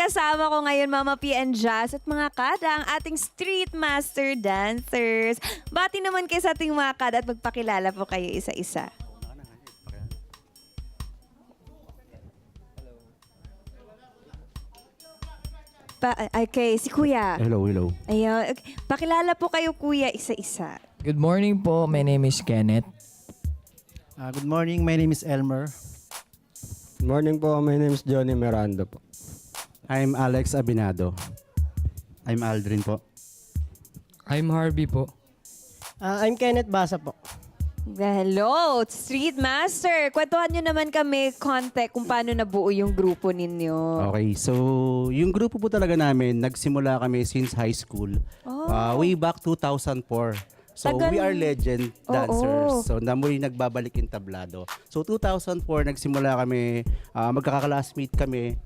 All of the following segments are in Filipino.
kasama ko ngayon, Mama P and Jazz at mga kada, ang ating Street Master Dancers. Bati naman kayo sa ating mga kada at magpakilala po kayo isa-isa. Okay, si Kuya. Hello. Ayun. Okay. Pakilala po kayo, Kuya, isa-isa. Good morning po. My name is Kenneth. Good morning, my name is Elmer. Good morning po. My name is Johnny Miranda po. I'm Alex Abinado. I'm Aldrin po. I'm Harvey po. I'm Kenneth Basa po. Hello, Street Master. Kwentuhan nyo naman kami, konti, kung paano nabuo yung grupo ninyo. Okay, so yung grupo po talaga namin, nagsimula kami since high school. Way back 2004. So Tagal. we are legend Oo. dancers. So na muli nagbabalik yung tablado. So 2004 nagsimula kami, magkaka-classmate kami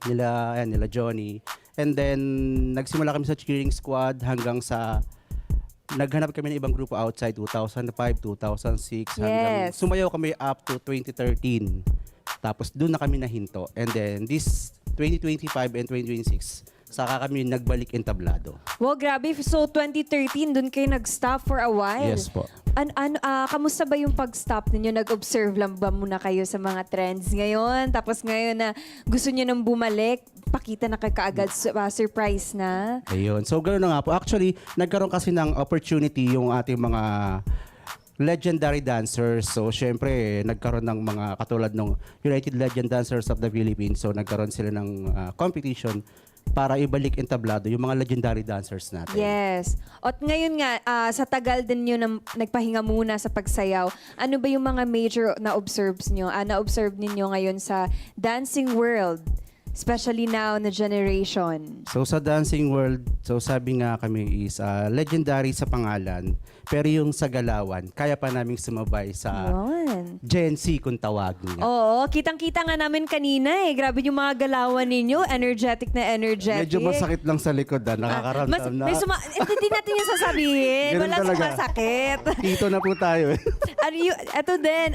nila Johnny. And then nagsimula kami sa cheering squad hanggang sa naghanap kami ng ibang grupo outside 2005, 2006 hanggang Yes. sumayaw kami up to 2013. Tapos doon na kami nahinto. And then this 2025 and 2026 saka kami nagbalik entablado. Wow, grabe. So, 2013, dun kayo nag-stop for a while. Yes po. Kamusta ba yung pag-stop ninyo? Nag-observe lang ba muna kayo sa mga trends ngayon? Tapos ngayon na gusto nyo nang bumalik, pakita na kayo kaagad, surprise na? Ayun. So ganoon na nga po. Actually, nagkaroon kasi ng opportunity yung ating mga legendary dancers. So syempre, nagkaroon ng mga katulad ng United Legend Dancers of the Philippines. So nagkaroon sila ng competition para ibalik entablado yung mga legendary dancers natin. Yes. At ngayon nga, sa tagal din nyo na nagpahinga muna sa pagsayaw, ano ba yung mga major na-observe ninyo ngayon sa dancing world? Especially now na generation. So sa dancing world, so sabi nga kami is legendary sa pangalan, pero yung sa galawan, kaya pa naming sumabay sa Yun. Gen Z kung tawagin nga. Oo, kitang-kita nga namin kanina eh. Grabe yung mga galawan ninyo. Energetic na energetic. Medyo masakit lang sa likod nakakaramdam na. Hindi natin yung sasabihin. Ganun Wala talaga. sumasakit. Dito na po tayo. Ito din,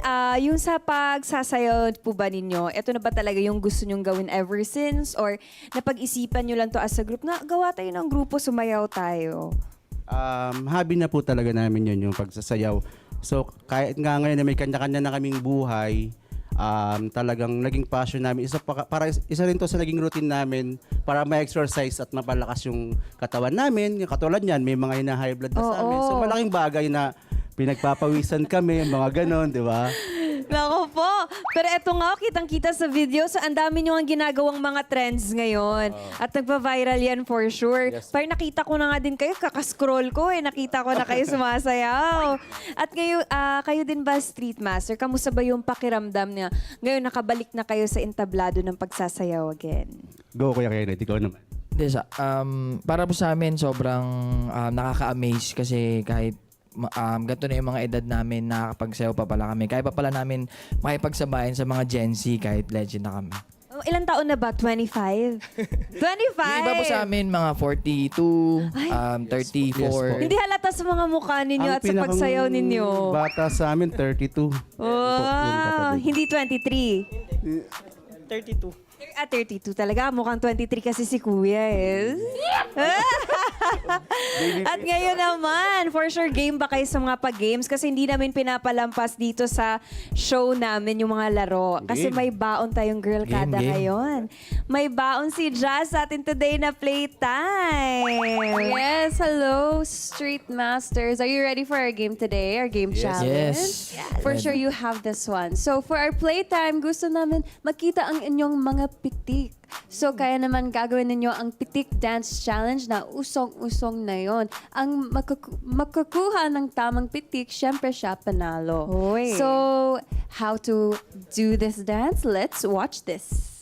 yung sa pagsasayaw po ba ninyo, ito na ba talaga yung gusto nyong gawin ever since? Or napag-isipan nyo lang to as a group na gawa tayo ng grupo, sumayaw tayo? Hobby na po talaga namin yun, yung pagsasayaw. So kahit nga ngayon na may kanya-kanya na kaming buhay, talagang naging passion namin. Isa rin to sa naging routine namin para ma-exercise at mapalakas yung katawan namin. Yung katulad niyan, may mga high blood na sa amin. So malaking bagay na pinagpapawisan kami, mga ganon, di ba? Nako po. Pero eto nga, kitang-kita sa video. So, ang dami nyo ang ginagawang mga trends ngayon. At nagpa-viral yan for sure. Yes. Pero nakita ko na nga din kayo, kakascroll ko eh. Nakita ko na kayo sumasayaw. At ngayon, kayo din ba, Street Master? Kamusta ba yung pakiramdam niya? Ngayon, nakabalik na kayo sa entablado ng pagsasayaw again. Go, Kuya Kenneth, ikaw naman. Para po sa amin, sobrang nakaka-amaze kasi kahit ganito na yung mga edad namin, nakakapagsayaw pa pala kami. Kaya pa pala namin makipagsabayan sa mga Gen Z kahit legend na kami. Ilang taon na ba? 25? 25? Yung iba po sa amin, mga 42, 34. Yes po. Hindi halata sa mga mukha ninyo at sa pinakang pagsayaw ninyo. bata sa amin, 32. Wow! Hindi 23. 32. 32 talaga. Mukhang 23 kasi si Kuya eh. At ngayon naman, for sure, game ba kayo sa mga pag-games? Kasi hindi namin pinapalampas dito sa show namin yung mga laro. Kasi may baon tayong girl kada Game. ngayon. May baon si Jazz sa atin today na playtime. Yes, hello, Street Masters. Are you ready for our game today, our game challenge? Yes. For sure, you have this one. So, for our playtime, gusto namin makita ang inyong mga pitik. So, kaya naman gagawin ninyo ang pitik dance challenge na usong-usong na yon. Ang makakuha ng tamang pitik, syempre siya panalo. Hoy. So, how to do this dance? Let's watch this.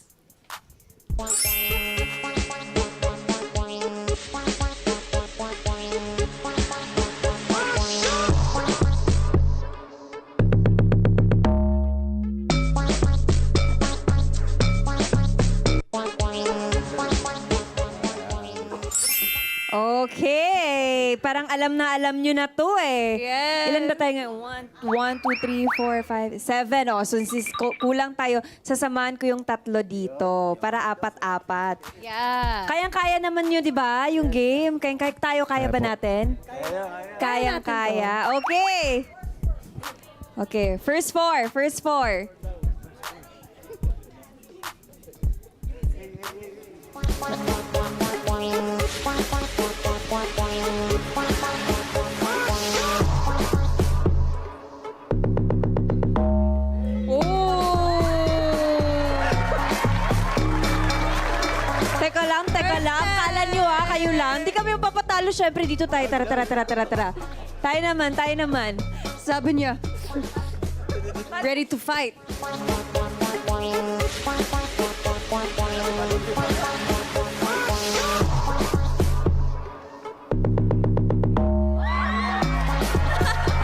Okay. Parang alam na alam nyo na to eh. Yes. Ilan ba tayo ngayon? 1, 2, 3, 4, 5, 7. O, so since kulang tayo, sasamahan ko yung 3 dito para 4-4. Yeah. Kayang-kaya naman nyo, di ba? Yung game. Kaya ba natin? Kayang-kaya. Okay. Okay. First four. Teka lang. Kala nyo kayo lang. Hindi kami papatalo. Syempre, dito tayo. Tara. Tayo naman. Sabi niya, ready to fight.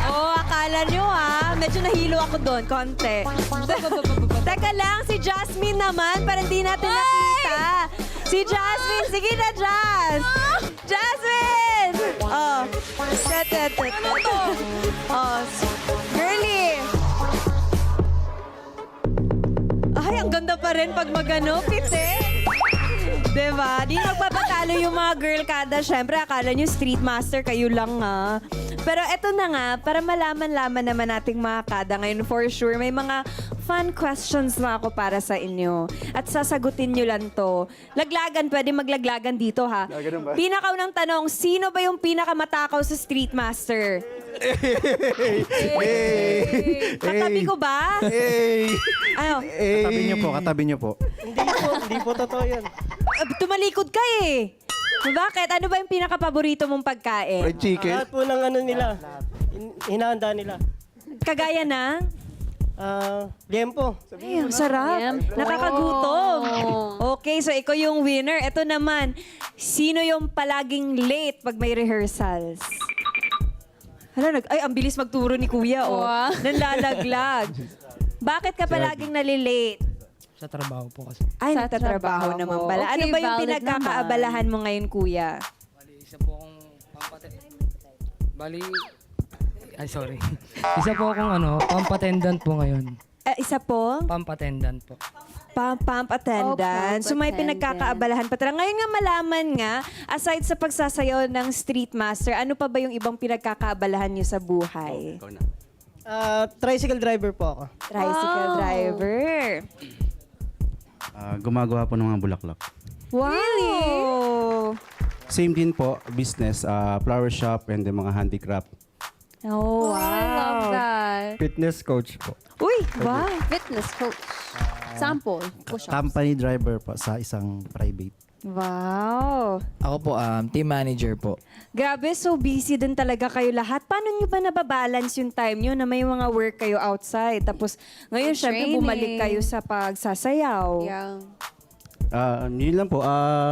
Oh, akala nyo medyo nahilo ako doon, konti. Teka lang, si Jasmine naman, parang hindi natin nakita. Si Jasmine, sige na, Jasmine! Oh. Ano to? Oh, girly. Ay, ang ganda pa rin pag magano, pite. Diba? Di magpapatalo yung mga girl kada. Siyempre, akala nyo street master, kayo lang nga. Pero eto na nga, para malaman-laman naman nating mga kada ngayon for sure, may mga fun questions na ako para sa inyo. At sasagutin nyo lang to. Laglagan, pwede maglaglagan dito ha. Pinakaunang tanong, sino ba yung pinakamatakaw sa street master? Katabi ko ba? Ano? Katabi niyo po. Hindi po totoo yan. Tumalikod ka eh. Bakit? Ano ba yung pinaka-paborito mong pagkain? Fried chicken. Lahat po ng ano nila, hinahanda nila. Kagaya na? Liempo. Ay, ang sarap. Liempo. Nakakagutom. Okay, so ikaw yung winner. Ito naman, sino yung palaging late pag may rehearsals? Ay, ang bilis magturo ni Kuya, oh. Wow. Nanlalaglag. Bakit ka palaging nalilate? Sa trabaho po kasi. Ay, Sa nagtatrabaho trabaho. naman pala. Ano Okay, ba yung valid pinagkakaabalahan mo ngayon, Kuya? Bali, isa po akong sorry. Isa po akong pump-attendant po ngayon. Isa po? Pump-attendant po. Pump attendant. Oh, pump So may attendant. pinagkakaabalahan pa. Tara, ngayon nga malaman nga, aside sa pagsasayaw ng street master, ano pa ba yung ibang pinagkakaabalahan niyo sa buhay? Ikaw na. Tricycle driver po ako. Tricycle Wow. driver. Gumagawa po ng mga bulaklak. Wow! Same din po, business, flower shop and the mga handicraft. Oh, wow. I love that. Fitness coach po. Uy, wow. Fitness coach. Sample. Push-ups. Company driver po sa isang private. Wow. Ako po, team manager po. Grabe, so busy din talaga kayo lahat. Paano nyo ba nababalance yung time nyo na may mga work kayo outside? Tapos ngayon, syempre, Training. bumalik kayo sa pagsasayaw. Yeah. Yun lang po.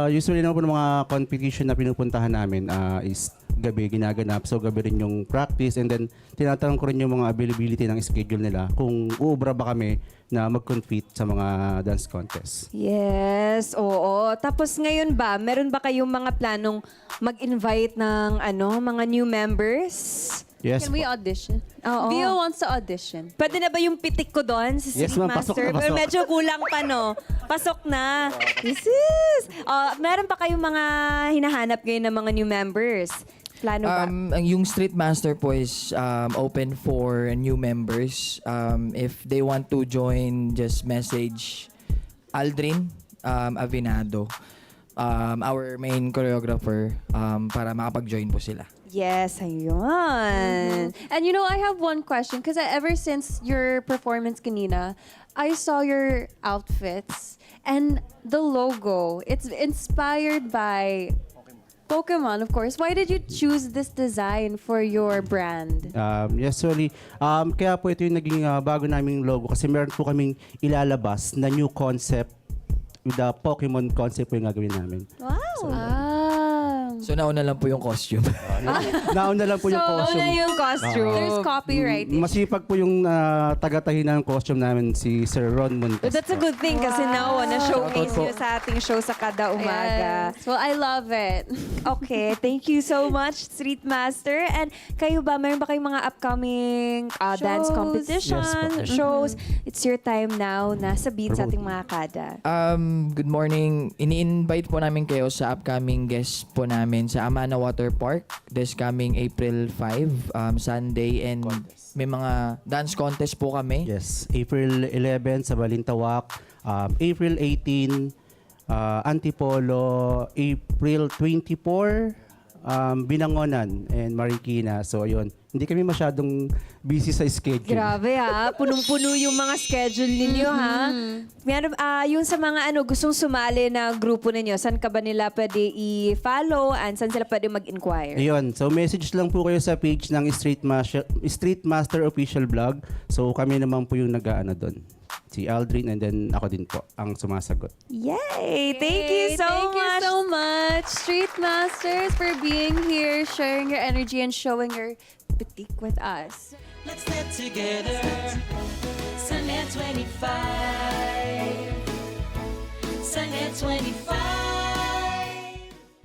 Usually naman po ng mga competition na pinupuntahan namin is gabi ginaganap. So gabi rin yung practice and then tinatanong ko rin yung mga availability ng schedule nila kung uubra ba kami na mag-compete sa mga dance contest. Yes, oo. Tapos ngayon ba, meron ba kayong mga planong mag-invite ng mga new members? Yes Can we po. audition? Oo. Vio wants to audition. Pwede na ba yung pitik ko doon sa Yes, Street ma'am. Pasok Master? na, pasok. Pero medyo kulang pa, no? Pasok na. Yes. Meron pa kayong mga hinahanap ngayon ng mga new members? Plano ba? Yung Street Master po is open for new members. If they want to join, just message Aldrin Avinado, our main choreographer, para makapag-join po sila. Yes, ayun. And I have one question because ever since your performance kanina, I saw your outfits and the logo. It's inspired by Pokemon, of course. Why did you choose this design for your brand? Yes, sorry. Kaya po ito yung naging bago naming logo kasi meron po kaming ilalabas na new concept with the Pokemon concept po yung gagawin namin. Wow. So nauna lang po yung costume. Nauna lang po yung So, costume. na yung costume. There's copyright. Masipag po yung taga-tahi ng costume namin, si Sir Ron Montes. But that's a good thing kasi now, na-showcase Shoutout po. nyo sa ating show sa kada umaga. Yes. Well, I love it. Okay, thank you so much, Street Master. And kayo ba, meron ba kayong mga upcoming dance Shows. competition, Yes po. shows? It's your time now na sabihin sa ating mga kada. Good morning. Ini-invite po namin kayo sa upcoming guest po namin sa Amana Water Park this coming April 5, Sunday, and may mga dance contest po kami. Yes, April 11 sa Balintawak, April 18 Antipolo, April 24 Binangonan and Marikina. So ayun, hindi kami masyadong busy sa schedule. Grabe ha, punong-puno yung mga schedule ninyo ha. Meron, yung sa mga gustong sumali na grupo ninyo, saan ka ba nila pwede i-follow and saan sila pwede mag-inquire? Ayun, so message lang po kayo sa page ng Street Master Official Vlog. So kami naman po yung nag-aano doon. Si Aldrin and then ako din po ang sumasagot. Yay! Thank you so Thank much! you so much, Street Masters, for being here, sharing your energy, and showing your pitik with us. Let's get together. Sunday 25. Sunday 25.